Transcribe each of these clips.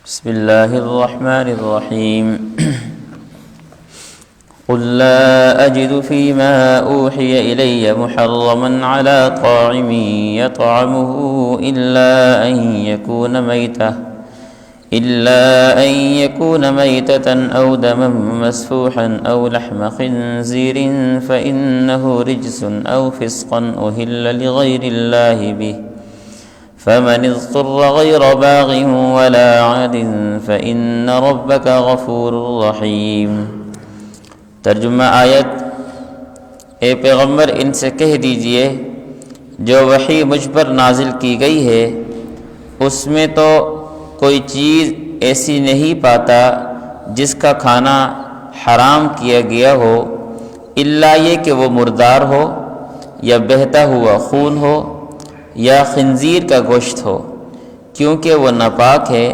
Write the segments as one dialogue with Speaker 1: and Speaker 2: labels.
Speaker 1: بسم الله الرحمن الرحيم قل لا أجد فيما أوحي إلي محرما على طاعم يطعمه إلا أن يكون ميتة أو دما مسفوحا أو لحم خنزير فإنه رجس أو فسقا أهل لغير الله به فمن اضطر غير باغ ولا عاد فإن ربك غفور رحيم۔ ترجمہ آیت: اے پیغمبر ان سے کہہ دیجئے جو وحی مجھ پر نازل کی گئی ہے اس میں تو کوئی چیز ایسی نہیں پاتا جس کا کھانا حرام کیا گیا ہو الا یہ کہ وہ مردار ہو یا بہتا ہوا خون ہو یا خنزیر کا گوشت ہو، کیونکہ وہ ناپاک ہے،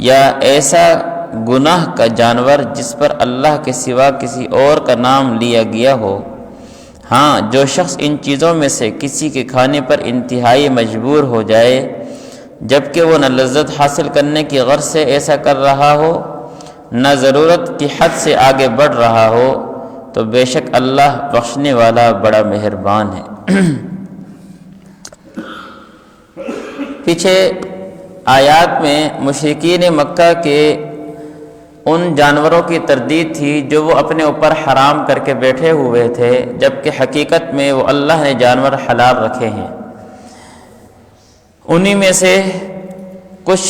Speaker 1: یا ایسا گناہ کا جانور جس پر اللہ کے سوا کسی اور کا نام لیا گیا ہو۔ ہاں، جو شخص ان چیزوں میں سے کسی کے کھانے پر انتہائی مجبور ہو جائے جبکہ وہ نہ لذت حاصل کرنے کی غرض سے ایسا کر رہا ہو نہ ضرورت کی حد سے آگے بڑھ رہا ہو، تو بے شک اللہ بخشنے والا بڑا مہربان ہے۔ پیچھے آیات میں مشرکین مکہ کے ان جانوروں کی تردید تھی جو وہ اپنے اوپر حرام کر کے بیٹھے ہوئے تھے، جبکہ حقیقت میں وہ اللہ نے جانور حلال رکھے ہیں۔ انہی میں سے کچھ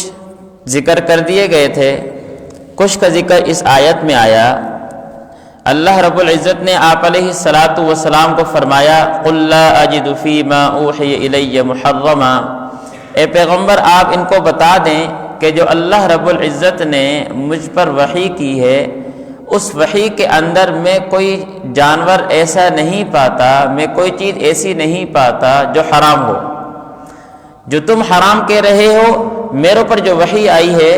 Speaker 1: ذکر کر دیے گئے تھے، کچھ کا ذکر اس آیت میں آیا۔ اللہ رب العزت نے آپ علیہ السلام کو فرمایا: قُلْ لَا أَجِدُ فِي مَا أُوحِيَ إِلَيَّ مُحَرَّمًا، اے پیغمبر آپ ان کو بتا دیں کہ جو اللہ رب العزت نے مجھ پر وحی کی ہے اس وحی کے اندر میں کوئی جانور ایسا نہیں پاتا، میں کوئی چیز ایسی نہیں پاتا جو حرام ہو۔ جو تم حرام کہہ رہے ہو میرے اوپر جو وحی آئی ہے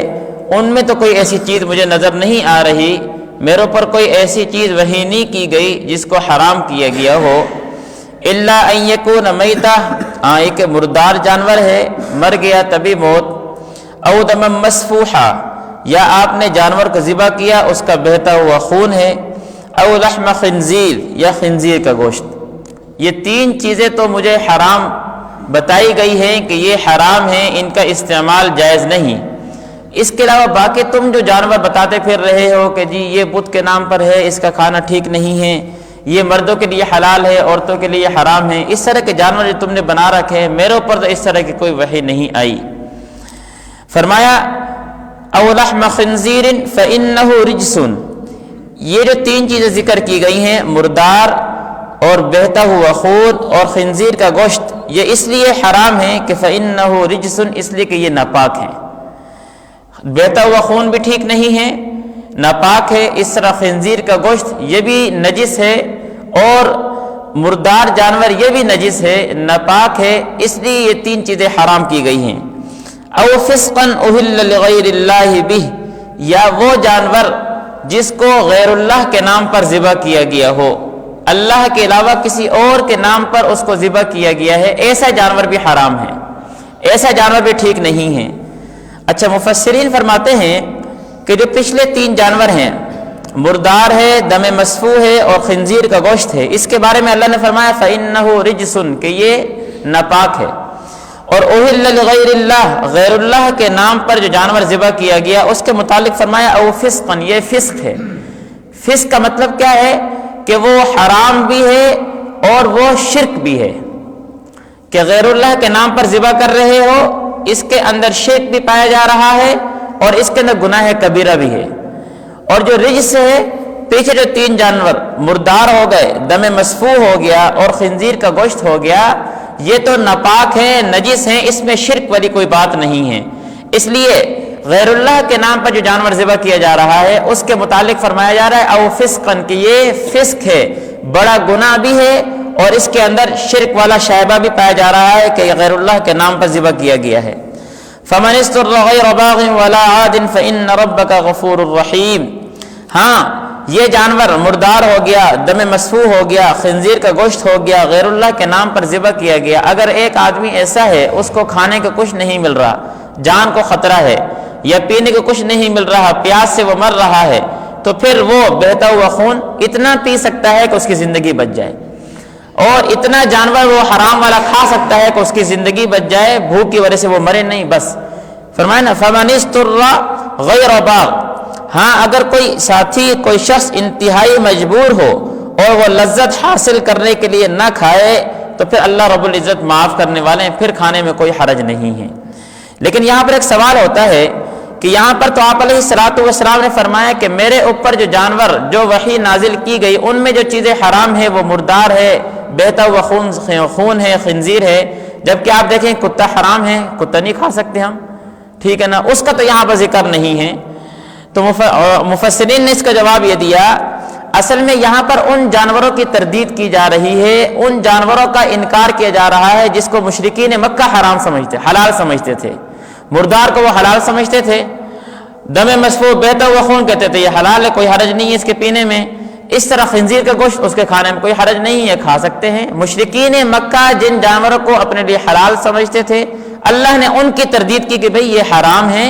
Speaker 1: ان میں تو کوئی ایسی چیز مجھے نظر نہیں آ رہی، میرے اوپر کوئی ایسی چیز وحی نہیں کی گئی جس کو حرام کیا گیا ہو۔ الا ان یکون میتہ، ایک مردار جانور ہے، مر گیا تبھی موت، او دم مسفوحا، یا آپ نے جانور کو ذبح کیا اس کا بہتا ہوا خون ہے، او لحم خنزیر، یا خنزیر کا گوشت۔ یہ تین چیزیں تو مجھے حرام بتائی گئی ہیں کہ یہ حرام ہیں، ان کا استعمال جائز نہیں۔ اس کے علاوہ باقی تم جو جانور بتاتے پھر رہے ہو کہ جی یہ بت کے نام پر ہے، اس کا کھانا ٹھیک نہیں ہے، یہ مردوں کے لیے حلال ہے عورتوں کے لیے حرام ہے، اس طرح کے جانور جو تم نے بنا رکھے ہیں میرے اوپر تو اس طرح کی کوئی وحی نہیں آئی۔ فرمایا او لحم خنزیر فإنہ رجس، یہ جو تین چیزیں ذکر کی گئی ہیں، مردار اور بہتا ہوا خون اور خنزیر کا گوشت، یہ اس لیے حرام ہے کہ فإنہ رجس، اس لیے کہ یہ ناپاک ہے۔ بہتا ہوا خون بھی ٹھیک نہیں ہے، ناپاک ہے، اس طرح خنزیر کا گوشت یہ بھی نجس ہے، اور مردار جانور یہ بھی نجس ہے، ناپاک ہے، اس لیے یہ تین چیزیں حرام کی گئی ہیں۔ او فسقا اہل لغیر اللہ بہ، یا وہ جانور جس کو غیر اللہ کے نام پر ذبح کیا گیا ہو، اللہ کے علاوہ کسی اور کے نام پر اس کو ذبح کیا گیا ہے، ایسا جانور بھی حرام ہے، ایسا جانور بھی ٹھیک نہیں ہے۔ اچھا، مفسرین فرماتے ہیں کہ جو پچھلے تین جانور ہیں، مردار ہے، دم مسفوح ہے اور خنزیر کا گوشت ہے، اس کے بارے میں اللہ نے فرمایا فإنہ رجس، کہ یہ ناپاک ہے۔ اور اہل لغیر اللہ، غیر اللہ کے نام پر جو جانور ذبح کیا گیا اس کے متعلق فرمایا او فسقا، یہ فسق ہے۔ فسق کا مطلب کیا ہے کہ وہ حرام بھی ہے اور وہ شرک بھی ہے، کہ غیر اللہ کے نام پر ذبح کر رہے ہو، اس کے اندر شرک بھی پایا جا رہا ہے اور اس کے اندر گناہ کبیرہ بھی ہے۔ اور جو رجس ہے، پیچھے جو تین جانور مردار ہو گئے، دم مسفوح ہو گیا اور خنزیر کا گوشت ہو گیا، یہ تو ناپاک ہیں، نجس ہیں، اس میں شرک والی کوئی بات نہیں ہے۔ اس لیے غیر اللہ کے نام پر جو جانور ذبح کیا جا رہا ہے اس کے متعلق فرمایا جا رہا ہے او فسقا، کہ یہ فسق ہے، بڑا گناہ بھی ہے اور اس کے اندر شرک والا شائبہ بھی پایا جا رہا ہے کہ یہ غیر اللہ کے نام پر ذبح کیا گیا ہے۔ فمن اضطر غیر باغ ولا عاد فإن ربک غفور رحیم، ہاں یہ جانور مردار ہو گیا، دم مسفوح ہو گیا، خنزیر کا گوشت ہو گیا، غیر اللہ کے نام پر ذبح کیا گیا، اگر ایک آدمی ایسا ہے اس کو کھانے کو کچھ نہیں مل رہا، جان کو خطرہ ہے، یا پینے کو کچھ نہیں مل رہا، پیاس سے وہ مر رہا ہے، تو پھر وہ بہتا ہوا خون اتنا پی سکتا ہے کہ اس کی زندگی بچ جائے، اور اتنا جانور وہ حرام والا کھا سکتا ہے کہ اس کی زندگی بچ جائے، بھوک کی وجہ سے وہ مرے نہیں بس۔ فرمایا نا فَمَنِ اسْتُرَّ غَيْرَ بَاغٍ، ہاں اگر کوئی ساتھی، کوئی شخص انتہائی مجبور ہو اور وہ لذت حاصل کرنے کے لیے نہ کھائے تو پھر اللہ رب العزت معاف کرنے والے ہیں، پھر کھانے میں کوئی حرج نہیں ہے۔ لیکن یہاں پر ایک سوال ہوتا ہے کہ یہاں پر تو آپ علیہ الصلوۃ والسلام نے فرمایا کہ میرے اوپر جو جانور، جو وحی نازل کی گئی، ان میں جو چیزیں حرام ہیں وہ مردار ہے، بہتا ہوا خون ہے، خنزیر ہے، جبکہ آپ دیکھیں کتا حرام ہے، کتا نہیں کھا سکتے ہم، ٹھیک ہے نا، اس کا تو یہاں پر ذکر نہیں ہے۔ تو مفسرین نے اس کا جواب یہ دیا، اصل میں یہاں پر ان جانوروں کی تردید کی جا رہی ہے، ان جانوروں کا انکار کیا جا رہا ہے جس کو مشرکین مکہ حرام سمجھتے، حلال سمجھتے تھے۔ مردار کو وہ حلال سمجھتے تھے، دم مسفوح بہتا ہوا خون کہتے تھے یہ حلال ہے، کوئی حرج نہیں ہے اس کے پینے میں۔ اس طرح خنزیر کا گوشت، اس کے کھانے میں کوئی حرج نہیں ہے، کھا سکتے ہیں۔ مشرکین مکہ جن جانوروں کو اپنے لیے حلال سمجھتے تھے، اللہ نے ان کی تردید کی کہ بھئی یہ حرام ہے،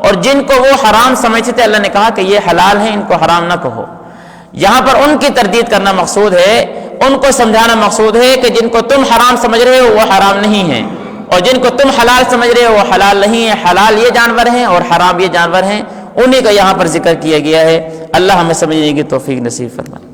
Speaker 1: اور جن کو وہ حرام سمجھتے تھے اللہ نے کہا کہ یہ حلال ہے، ان کو حرام نہ کہو۔ یہاں پر ان کی تردید کرنا مقصود ہے، ان کو سمجھانا مقصود ہے کہ جن کو تم حرام سمجھ رہے ہو وہ حرام نہیں ہے، اور جن کو تم حلال سمجھ رہے ہو وہ حلال نہیں ہے۔ حلال یہ جانور ہیں اور حرام یہ جانور ہیں، انہی کا یہاں پر ذکر کیا گیا ہے۔ اللہ ہمیں سمجھنے کی توفیق نصیب فرمائے۔